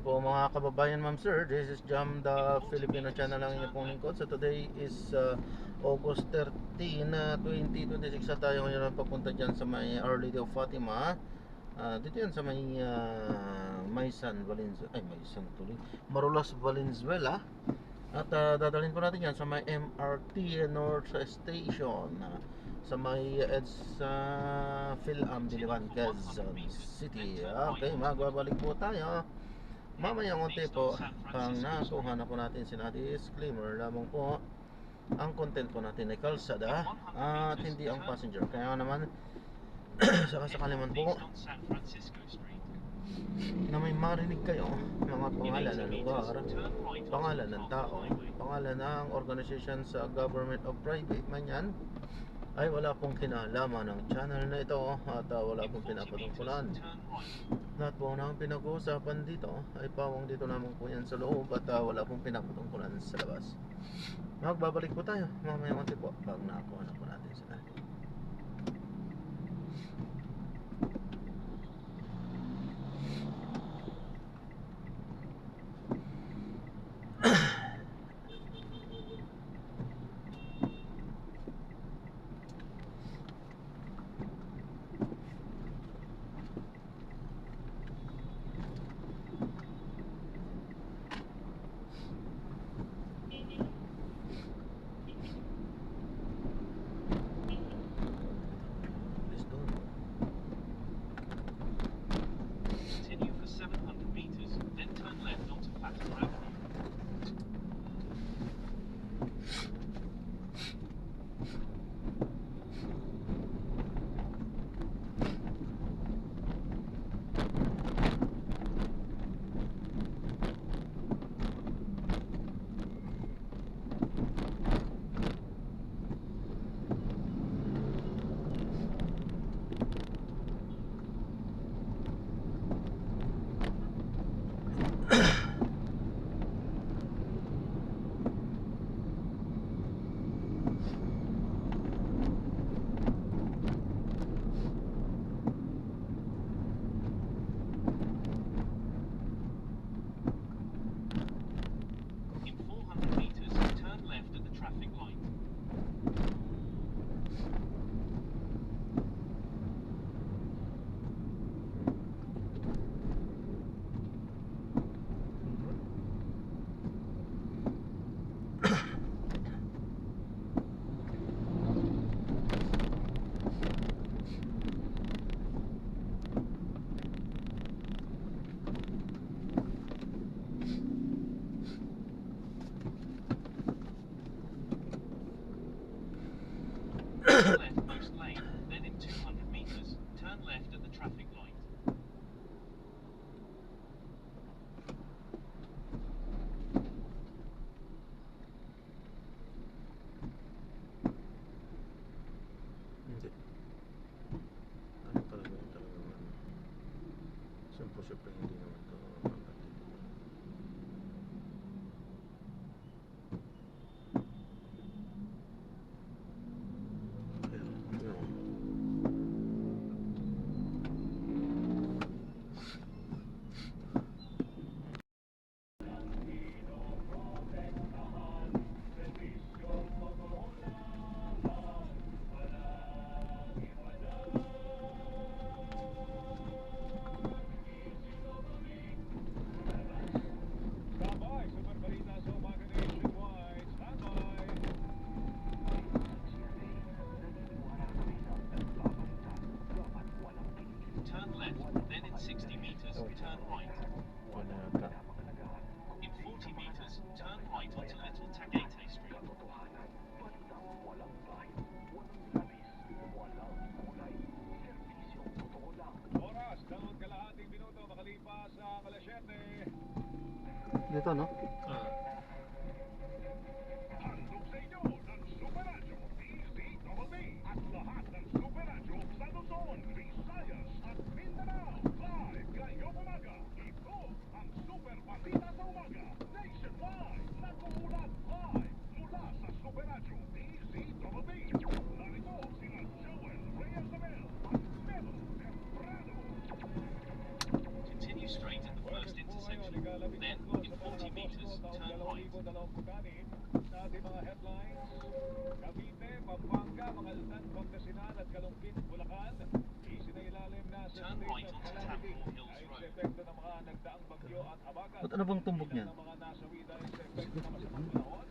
Po mga kababayan, ma'am sir, this is Jam the Filipino channel lang inyong pong lingkod. So today is August 13, 2026 na tayo ngayon papunta dyan sa may Our Lady of Fatima. Dito yan sa may Maysan, Valenzuela, ay Maysan tuloy, Marulas, Valenzuela. At dadalhin po natin yan sa may MRT North Station, sa may EDSA Philam, Diliman, Quezon City. Okay, magbabalik po tayo mamaya konti po. Pang nakuha na po natin si disclaimer lamang po, ang content po natin ay kalsada at hindi ang passenger. Kaya naman sakasakali man po na may marinig kayo mga pangalan ng lugar, pangalan ng tao, pangalan ng organization sa government o private man yan, ay wala pong kinalaman ng channel na ito at wala pong pinapatungkulan. Lahat po ng pinag-uusapan dito ay pawang dito lamang po yan sa loob at wala pong pinapatungkulan sa labas. Magbabalik po tayo mamaya konti po pag nakakuha na po natin sila. Left most lane, then in 200 meters, turn left at the traffic light. Hindi. Ano talaga yung talagang ano? Siyempre hindi naman ito mapatid. Turn left, then in 60 meters, turn right. Wala yata. In 40 meters, turn right onto Little Tagaytay Street. Oras, dalawang kalahating minuto makalipas ang alas 7. Dito no? Handog sa inyo ng Super Radyo DZBB at lahat ng Super Radyo sa Luzon, Visayas at Mindanao. Live ngayong umaga, ito ang Super Balita sa Umaga nationwide. Nag-uulat live mula sa Super Radyo DZBB. Narito sina Joel Reyes-Abel at Melo Temprano. Continue straight at the first intersection. Then, in 40 meters, turn right. Sa ating mga headlines, Cavite, Pampanga, Mangaldan, Pangasinan at Kalumpit, Bulacan, isinailalim na sa Turn state right of onto calamity Tambo Hills dahil sa Road. epekto ng mga nagdaang bagyo at habagat. Ba't ano bang tumbok niyan? Ilang ng mga nasawi dahil sa epekto ng masamang panahon,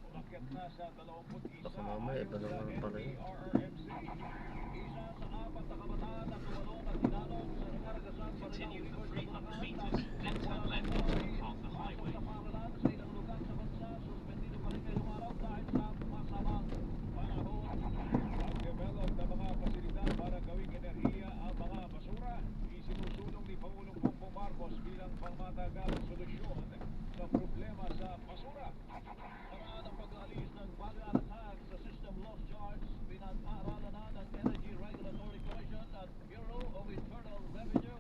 umakyat na sa 21 Baka mamaya ayon ito sa naman pala yun. NDRRMC. Isa sa 4 na kabataan na tumalong at hinanong sa nangaragasan Continue Marilao for River sa 300 Bulacan meters, then turn left onto MacArthur Highway. sa paralan sa ilang lugar sa bansa, suspendido pa rin ngayong araw dahil sa masamang panahon. Pag-develop ng mga pasilidad para gawing enerhiya ang mga basura, isinusulong ni Pangulong Bongbong Marcos bilang pangmatagalang solusyon sa problema sa basura. Paraan ang pag-aalis ng pag-aalatag sa system loss charge, pinag-aaralan na ng Energy Regulatory Commission at Bureau of Internal Revenue.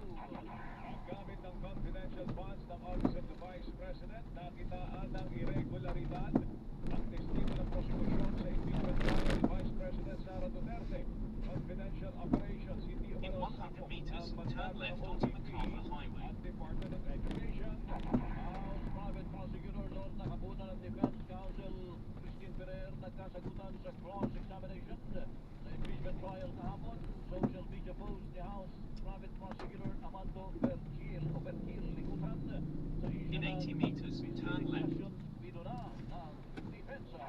Ang gamit ng confidential funds ng Office of the Vice President, nakitaan ng irregularidad. Ang testigo ng prosecution sa impeachment trial ni Vice President Sara Duterte. Confidential operations, hindi In umano 100 sakop meters, ang turn mandato left ng onto OVP MacArthur Highway. at Department of Education. House Private Prosecutor Lord Nakabunan ng Defense Counsel Christine Ferrer nagkasagutan sa cross-examination sa impeachment trial kahapon. Social media post ni House Private Prosecutor Amando Berchil o Berchil Likutan sa isyu In 80 meters, turn left. Pinuna ng depensa.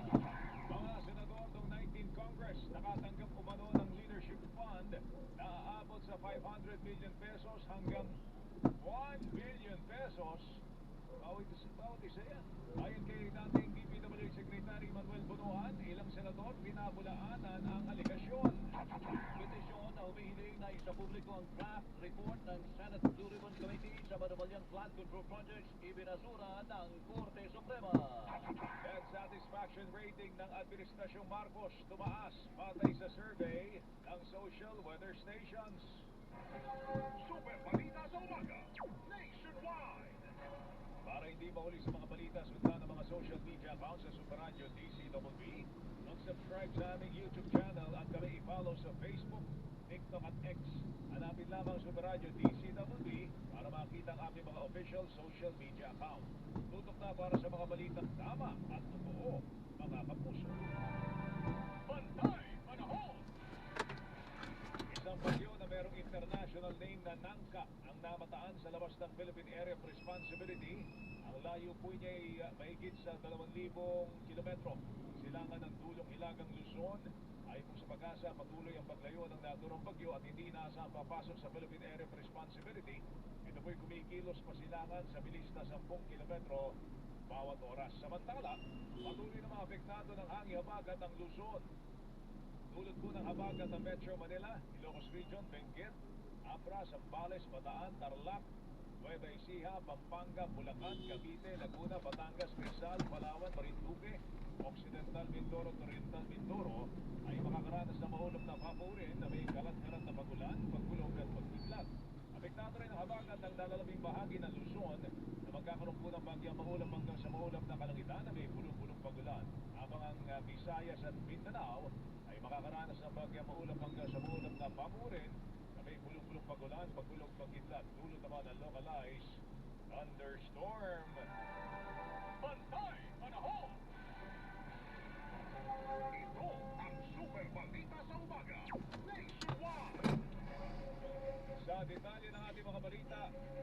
Mga senador ng 19 Congress nakatanggap umano ng Leadership Fund na aabot sa 500 million pesos hanggang 1 billion pesos. Bawat isa yan. Ayon kay dating DPWH Secretary Manuel Bonoan, ilang senador pinabulaanan ang aligasyon. Petisyon na humihiling na isapubliko ang draft report ng Senate Blue Ribbon Committee sa Madabalyang Flood Control Projects ibinasura ng Korte Suprema. Debt satisfaction rating ng Administrasyong Marcos tumaas batay sa survey ng Social Weather Stations. Super Balita sa Umaga, nationwide! Para hindi mahuli sa mga balita, sundan ang mga social media accounts sa Super Radio DCWB. Mag-subscribe sa aming YouTube channel at kami i-follow sa Facebook, TikTok at X. Hanapin lamang Super Radio DCWB para makita ang aming mga official social media account. Tutok na para sa mga balitang tama at totoo, mga kapuso. Bantay Panahon! Isang bagyo na merong international name na Nangka ang namataan sa labas ng Philippine Area of Responsibility. Ang layo po niya ay mahigit sa 2,000 kilometro. Silangan ng dulong Hilagang Luzon. Ayon po sa Pag-asa, patuloy ang paglayo ng naturang bagyo at hindi inaasahang papasok sa Philippine Area of Responsibility. Ito po'y kumikilos pasilangan sa bilis na 10 kilometro bawat oras. Samantala, patuloy na mga apektado ng hangin habagat ang Luzon. Tulad po ng habagat ng Metro Manila, Ilocos Region, Benguet, Abra, Zambales, Bataan, Tarlac, Nueva Ecija, Pampanga, Bulacan, Cavite, Laguna, Batangas, Rizal, Palawan, Marinduque, Occidental Mindoro, Oriental Mindoro ay makakaranas ng maulap na papurin na may kalat-kalat na pagulan, pagkulog at pagkidlat. Apektado rin ang habagat ng lalalabing bahagi ng Luzon na magkakaroon po ng bagyang maulap hanggang sa maulap na kalangitan na may pulong-pulong pagulan. Habang ang Visayas at Mindanao ay makakaranas ng bagyang maulap hanggang sa maulap na papurin na may pulong-pulong pagulan, pagkulog, pagkidlat. Dulot naman ang localized thunderstorm. Bantay Panahon! Ito ang Super Balita sa Umaga, nationwide! Sa detalye ng ating mga balita,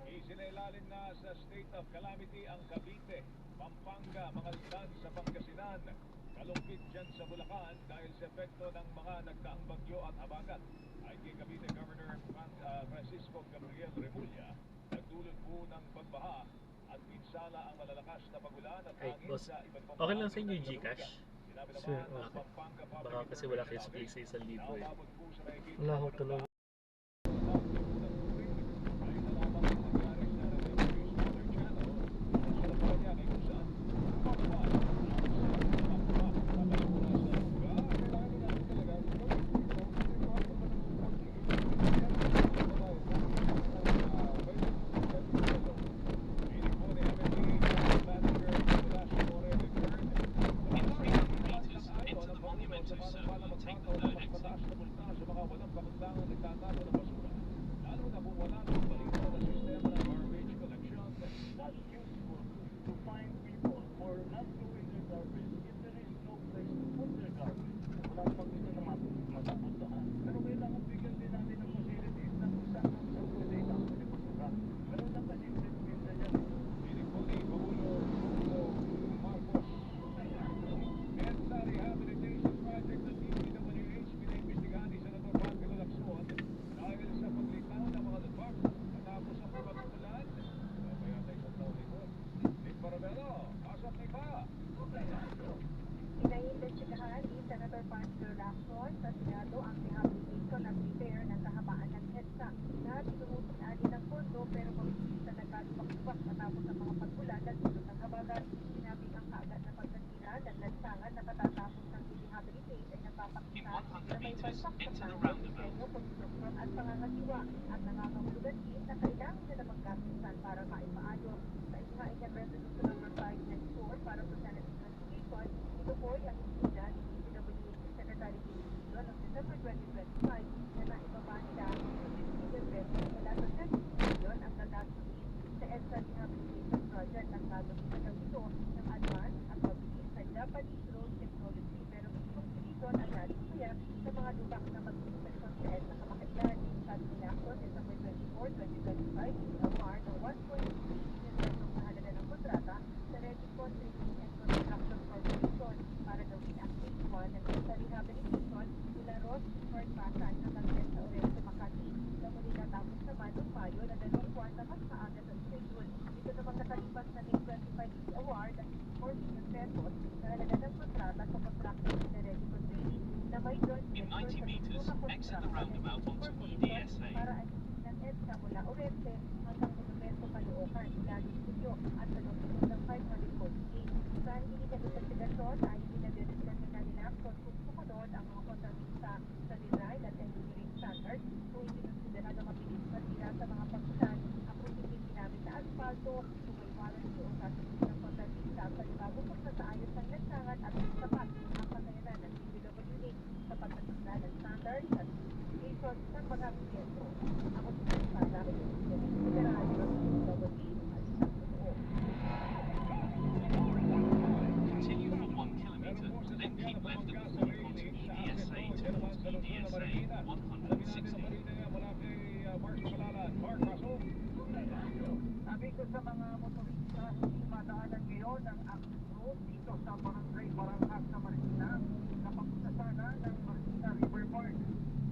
isinailalim na sa state of calamity ang Cavite, Pampanga, Mangaldan sa Pangasinan, Kalumpit dyan sa Bulacan dahil sa epekto ng mga nagdaang bagyo at habagat. Ayon kay Cavite Governor Francisco Gabriel Remulla, nagdulot po ng pagbaha at pinsala ang malalakas na pagulan at Ay, hangin boss, sa iba't ibang okay lang sa bahagi inyo ng yung Laguna. Gcash? Sinabi Sir, naman ng okay. Pampanga Public Baka kasi wala kayo Information space sa 1,000 Office eh. na umabot po sa mahigit Wala ho talaga. In 300 meters, enter the Monumento Circle and take the third exit. Sa mga walang pakundangan nagtatago ng basura, lalo na kung wala ng malinaw na sistema ng garbage collection. garbage if there is no place to put their garbage. Wala pang ito na mapupuntahan. Pero kailangan bigyan din natin ng facilities na kung saan pwede masukan. Pero nakalimit minsan yan. Pinipuli, Gulo, Marcos. EDSA Rehabilitation Project ng DPWH pinaimbestigahan ni Senator Pangelo Lacson dahil sa paglitaw ng mga lupak matapos ang pagkukulan. Kaya tayo sa taon ito. Nick Marabelo, asap ni Pa. Pinaimbestigahan ni Senator Pangelo Lacson sa Senado ang rehabilitation at repair ng kahabaan ng EDSA na tinutunan ng pondo pero mabilis na nagkalubak-lubak matapos ang mga pagkulan at sulot ng habagat. Sinabi ang kaagad na pagkakila ng lansangan na katatapos ng rehabilitate ay nagpapakita na may balsak sa plano, disenyo, konstruksyon at pangangasiwa at nangangahulugan din na kailangan na magkasundan para maipaayos. Sa ihain ng Resolution number 594 para sa Senate investigation, ito po ay ang isinda ni DPWH Secretary Dino noong December 2025 na naibaba nila ang 50 million pesos mula sa 30 million ang gagastusin sa EDSA Rehabilitation Project at gagawin na ito ng advance at mabilis na Japanese road technology pero itong reason ang natin sa mga lubak na mag-inspeksyon sa EDSA kamakailan. Sabi ni Lacson, December 24, 2025, award ng 1.3 million pesos na halaga ng kontrata sa Regicon Training and Construction Corporation para gawin ang phase 1 ng EDSA Rehabilitation mula Ross Fort Pasay hanggang sa Orense, Makati. Na muli natapos naman ng Mayo na 2 buwan na mas maaga sa schedule. Dito namang nakalipas na ng 25 award ng 4 million pesos na halaga ng kontrata sa contractor ng Regicon Training na may joint In venture 90 meters, sa exit the roundabout onto EDSA. para ayusin ng EDSA mula Orense hanggang Monumento Caloocan, Ilalim Studio at sa lungsod ng 548. Sa initin ng investigasyon ay pinag-discuss na ni Lacson kung sumunod ang mga kontrabista sa design at engineering standards kung hindi konsidera na mabilis matira sa mga pagkulan ang posibleng ginamit na asfalto kung may warranty o sasabihin ng kontrabista sa libagong pagsasaayos ng lansangan at sapat ang kakayanan ng DPWH sa pagsasigla ng standards at specifications ng mga proyekto. Ako si Sala, Federal DPWH at isang totoo. Continue for 1 kilometer, then keep left at the fork onto EDSA towards EDSA 160. Sabi ko sa mga motorista, hindi madaanan ngayon ang access road dito sa Barangay Barangas sa Marikina na papunta sana ng Marikina River Park.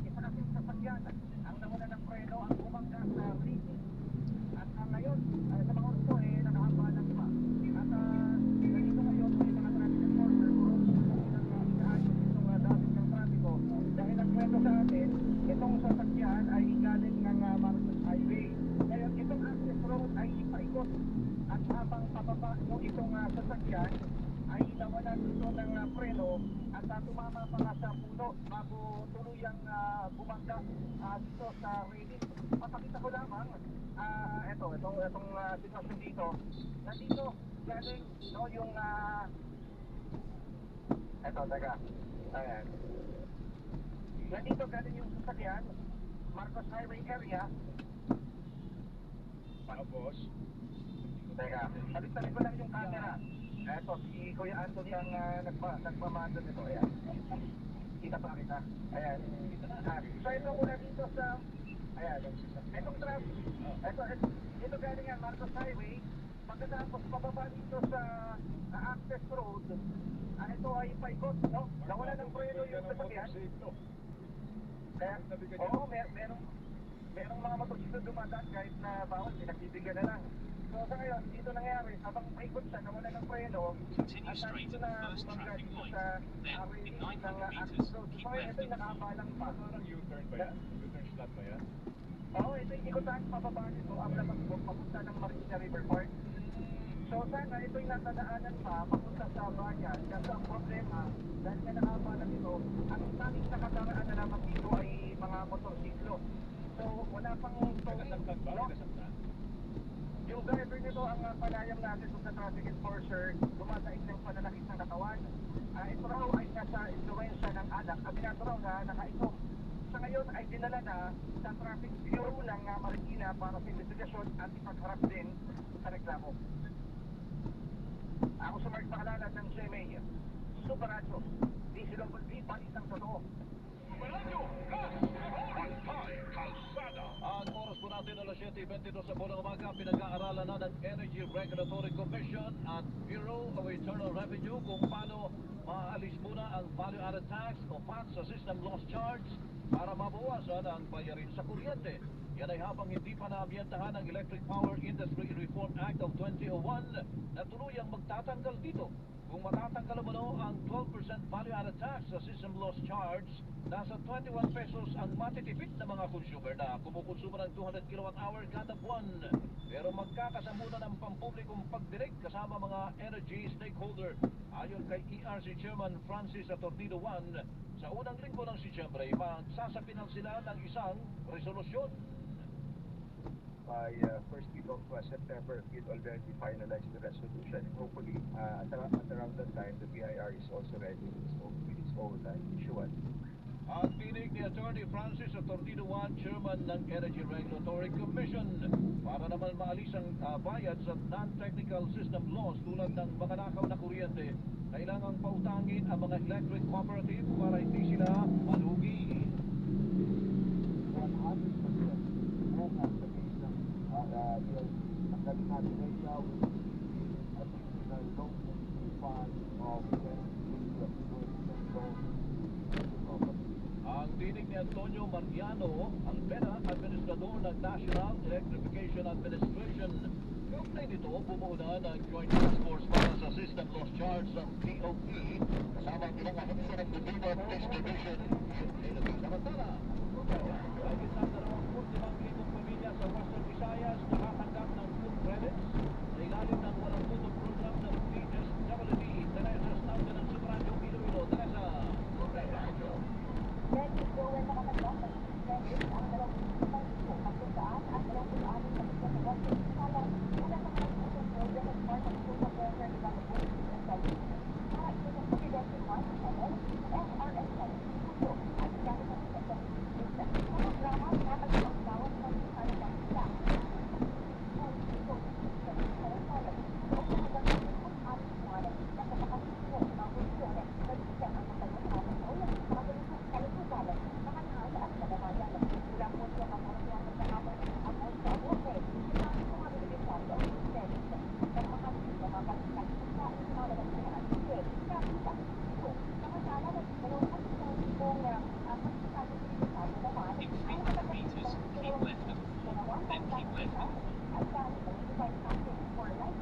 Isa kasing sasakyan ang nawala ng preno ang bumangga sa Ricky. At ngayon, sa mga orto nakahabalan pa. At ganito ngayon may mga traffic enforcer o inaayos itong dating ng trafiko. Dahil ang kwento sa atin, itong sasakyan ay galing ng Marcos Highway. Ngayon, itong access road ay paikot at habang pababa mo itong sasakyan ay nawalan ito ng preno at tumama pa nga sa puno bago tuluyang bumangga dito sa railing. Papakita ko lamang itong sitwasyon dito. Nandito galing yung teka. Ayan. Nandito galing yung sasakyan, Marcos Highway area. Tapos, teka, sabi ko lang yung camera. Eto, si Kuya Anthony ang nagmamando nito. Ayan. Kita pa kita. Ayan. So ito muna dito sa, ayan, itong traffic. Ito galing yan, Marcos Highway. Pagkatapos pababa dito sa access road, ito ay paikot, no? Nawala ng preno yung sasakyan. Kaya, oo, merong mga motorsiklo dumadaan kahit na bawal, pinagbibigyan na lang. So sa ngayon, dito nangyari, habang paikot siya, nawala ng preno, Continue at straight dito at the na first bumangga traffic dito light. sa Then, area in ng 900 access meters, road. keep So ngayon, left ito'y at the nakabalang pa. Parang U-turn ba yan? U-turn slot ba yan? Oo, ito yung ikutan pababa nito ang labas mo papunta ng Marikina River Park. So sana ito'y natadaanan pa papunta sa bayan. Kasi ang problema, dahil na nakabalang ito, ang tanging nakadaraan na naman dito ay mga motorsiklo. So wala pang Nasaktan ba? no? Nasaktan? Yung driver nito ang palayam natin sa traffic enforcer, dumadaig ng pananakit ng katawan. Ito raw ay nasa influensya ng alak. Aminado raw na nakainom. Sa ngayon ay dinala na sa traffic bureau ng Marikina para sa investigasyon at ipagharap din sa reklamo. Ako sa Mark Pakalalad ng GMA. Super Radio. DCWB, balitang totoo. Radyo, gas, pantay, kalsada. Ang oras po natin alas 7:22 sa buong umaga, pinag-aaralan na ng Energy Regulatory Commission at Bureau of Internal Revenue kung paano maaalis muna ang value-added tax o VAT sa system loss charge para mabawasan ang bayarin sa kuryente. Yan ay habang hindi pa naamyentahan ang Electric Power Industry Reform Act of 2001 na tuluyang magtatanggal dito. Kung matatanggal mo ang 12% value-added tax sa system loss charge, nasa 21 pesos ang matitipid ng mga consumer na kumukonsumo ng 200 kWh kada buwan. Pero magkakasamuna ng pampublikong pagdinig kasama mga energy stakeholder. Ayon kay ERC Chairman Francis Atornido Juan, sa unang linggo ng Setyembre, magsasapinan sila ng isang resolusyon. By first week of September, we'd already finalized the resolution. And hopefully, at around that time, the BIR is also ready with its own issuance. Ang tinig ni Attorney Francis Atornido Juan, Chairman ng Energy Regulatory Commission, para naman maalis ang bayad sa non-technical system loss tulad ng mga nakaw na kuryente, kailangang pautangin ang mga electric cooperative para hindi sila malugi. 100% all application tanggalin natin right now with the additional loan fund of 20% loan. Ang tinig ni Antonio Mariano, Alpena, Administrador ng National Electrification Administration. Kaugnay nito, bumuuna ng Joint Task Force para sa System Loss Charge ng DOE kasama ang ilang ahensya ng Gobyerno at Distribution. Samantala, higit sa 25,000 pamilya sa Western Visayas nakatanggap ng food credits sa ilalim ng walang tutok program ng DSWD. Teresa Stauden ng Supradio, Iloilo. Teresa, Supradio. Then, ito ay nakatanggap ng credit ang 25,000 at 26 na sa Western Visayas. Una sa mga isang program as part of Social Welfare Development and Services. Para ito sa Presidential Fund, SRS Puso at gamit ang Sector System. Sa programa, nakagawa ang bawat ng isang sila. Kung ito, sa Sarasala, o sa magandang kung ating sumalan, na sa makasimulo ng mga konsyon, nagsigang ang matalasahan sa ulang mga ganitong kalusugalan, makanahal at kadamayan. Mula po siya kaparasyaan sa kapag ang sa abote, sinabi sa mga beneficiary o service. Sa mga kapasitan, sa imawalang sila at sila, nakita ito. Samantala, nagkaroon at isang kung pagkakasal sa naman, In 300 meters, keep left at 4, then keep left at 4. at dahil sa 25,000 for life,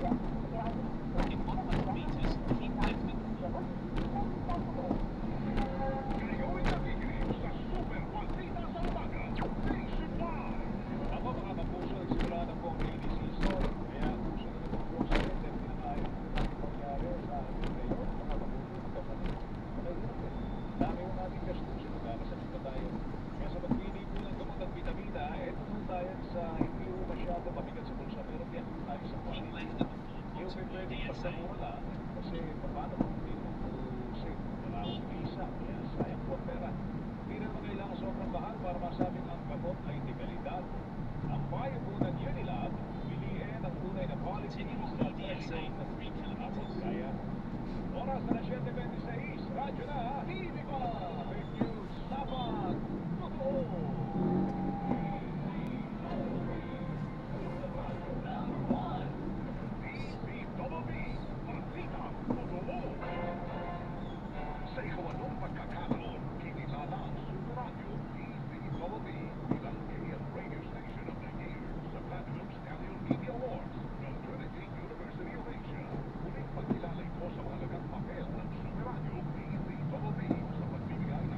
In 100 meters, keep left at 4. Ngayon nakikinig sa Super Balita sa Umaga, Nationwide. Ako mga kapuso, sigurado po ang rainy season. Kaya kung sino na po sa rin, pinakaayos na natin mangyari sa ating ngayon, mga kapuso, magkapatid. Dami yung ating gastusin, magkakasalit na tayo. Kaya sa pagpili po ng gamot at vitamina, eto po tayo sa hindi po masyado mabigat sa bulsa. Pero yan po tayo sa Keep quality. left at 4 Yung onto pwede DSA. pagkamura lang, kasi paano kung hindi mo po safe, wala akong visa, kaya sayang po ang pera. Hindi rin mo kailangan sobrang mahal para masabing ang gamot ay di kalidad. Ang payo po ng Unilab, piliin ang tunay na quality Continue sa on DSA presyo for 3 kilometers. kaya. Oras na 7:26, radyo na, TV pa! Fake news, dapat, totoo! DCWB, Balita Totoo. Sa ikawanong pagkakataon, kinilala ang Super Radio DCWB bilang AM Radio Station of the Year sa Platinum Stallion Media Awards ng Trinity University of Asia. Muling pagkilala ito sa mahalagang papel ng Super Radio DCWB sa pagbibigay ng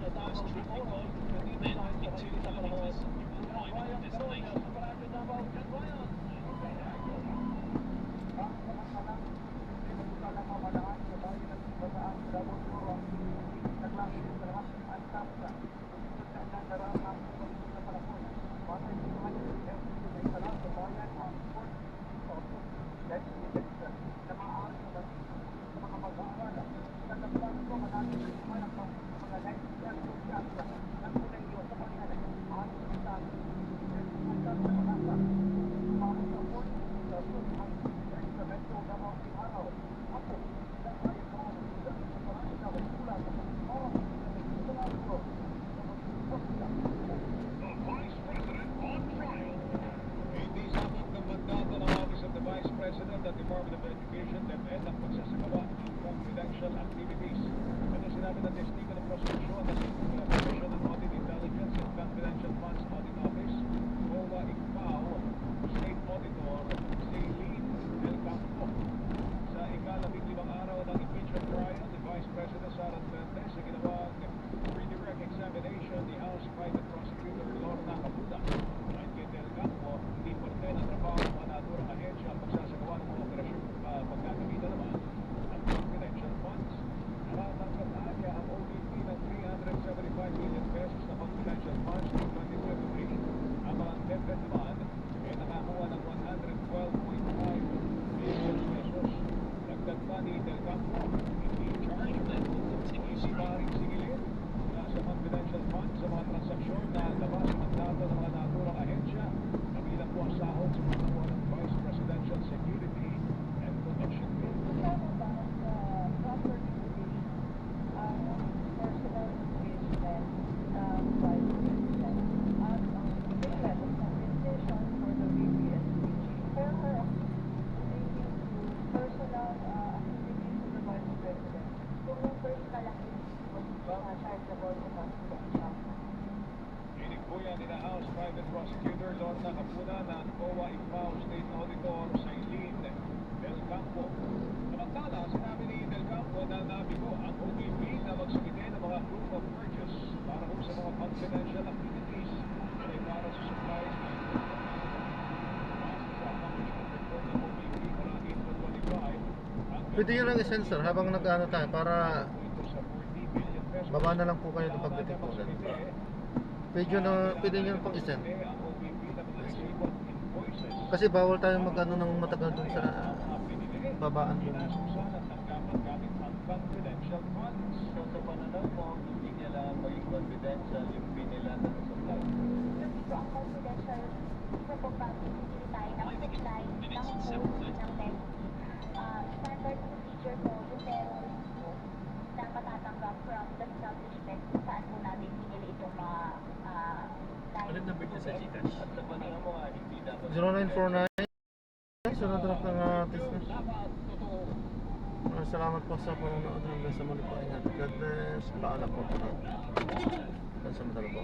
na Davao Bicol, nandito tayo sa Maynila sa panahon. Ryan Carolla, sa Radyo Davao. John Ryan. The Vice President on trial. Hindi sabot ng mandato ng Office of the Vice President at Department of Education DepEd ang pagsasagawa ng confidential activities. Ito sinabi ng testigo ng prosecution na si Commission on Audit Intelligence and Confidential Funds Audit Office, COA Icpao, State Auditor Celine Del Campo. Sa ika-15 araw ng impeachment trial ni Vice President Sara Duterte sa ginawang redirect examination ni House Private Prosecutor Lorna Caputa. Ayon kay Del Campo, hindi parte ng trabaho ng mga naturang ahensya ang pagsasagawa ng mga operasyon pagkakita naman ang confidential funds. Naratanggap na niya ang OVP ng 375 million pesos na confidential funds noong 2023. Ang mga DepEd naman ay nakakuha ng 112.5 million pesos. Dagdag pa ni Del Campo, hindi charge si Maring Sigilin na sa confidential funds sa mga transaksyon na labas ng mandato ng mga naturang ahensya, kabilang po ang sahod sa pagkuha ng Vice Presidential Security and Protection Bill. Inikbuyan ni na House Private Prosecutor Lorna Caputa ng COA Icpao State Auditor Celine Del Campo. Samantala, sinabi ni Del Campo na nabigo ang OVP na magsumite ng mga proof of purchase para kung sa mga confidential activities ay para sa supplies na sa accomplishment report ng OVP para April 25. Pwede nyo lang i-sensor habang nag-ano tayo para Sa 40 billion pesos. baba na lang po kayo ng pagtitipunan. Pwede nyo pang i-send. Kasi bawal tayo mag-ano ng matagal dun sa babaan dun. So sa pananaw mo, hindi niya lang maging confidential yung pinila ng supply. Ang confidential sa pagpapili tayo ng supply ng food ng Nike. Standard procedure po yung meron po na matatanggap from the establishment kung saan po natin pinili itong mga Ano number niya sa Gcash? At sa pananaw mo, hindi dapat 0949. Sunod na ng business. Salamat po sa panonood hanggang sa muli po. Ingat. God bless. Paalam po. Hanggang sa madalo po.